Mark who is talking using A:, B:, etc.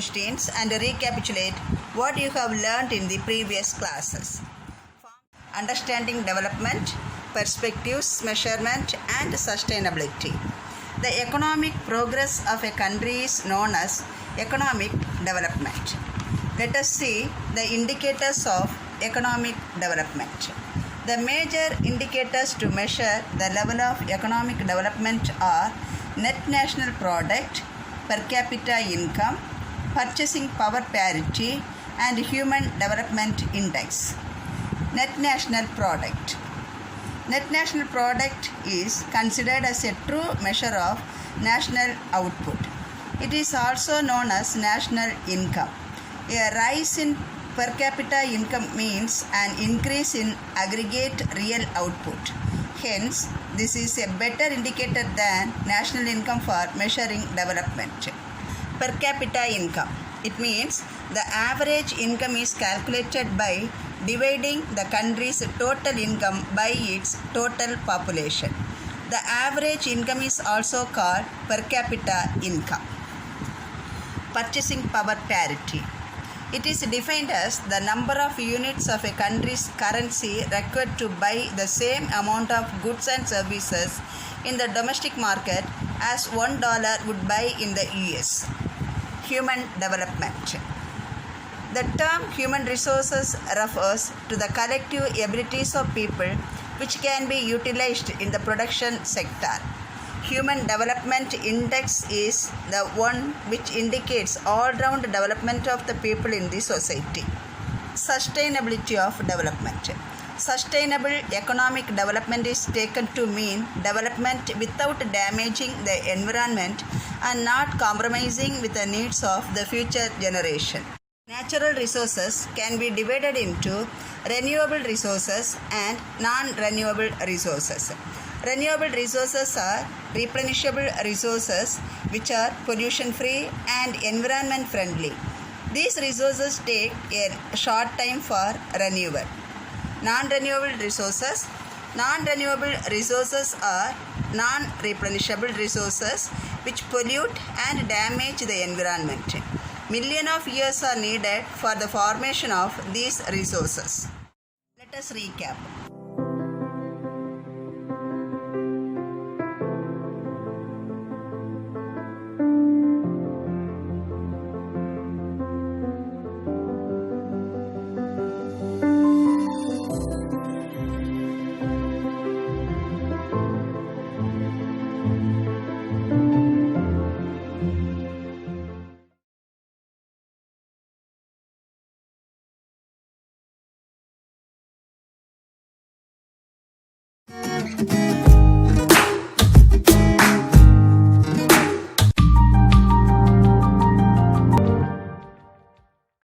A: questions and recapitulate what you have learned in the previous classes. Understanding development, perspectives, measurement, and sustainability. The economic progress of a country is known as economic development. Let us see the indicators of economic development. The major indicators to measure the level of economic development are net national product, per capita income, purchasing power parity, and human development index. Net national product. Net national product is considered as a true measure of national output. It is also known as national income. A rise in per capita income means an increase in aggregate real output. Hence, this is a better indicator than national income for measuring development. Per capita income. It means the average income is calculated by dividing the country's total income by its total population. The average income is also called per capita income. Purchasing power parity. It is defined as the number of units of a country's currency required to buy the same amount of goods and services in the domestic market as $1 would buy in the US. Human development. The term human resources refers to the collective abilities of people which can be utilized in the production sector. Human Development Index is the one which indicates all-round development of the people in the society. Sustainability of development. Sustainable economic development is taken to mean development without damaging the environment and not compromising with the needs of the future generation. Natural resources can be divided into renewable resources and non-renewable resources. Renewable resources are replenishable resources which are pollution free and environment friendly. These resources take a short time for renewal. Non-renewable resources. Non-renewable resources are non-replenishable resources which pollute and damage the environment. Millions of years are needed for the formation of these resources. Let us recap.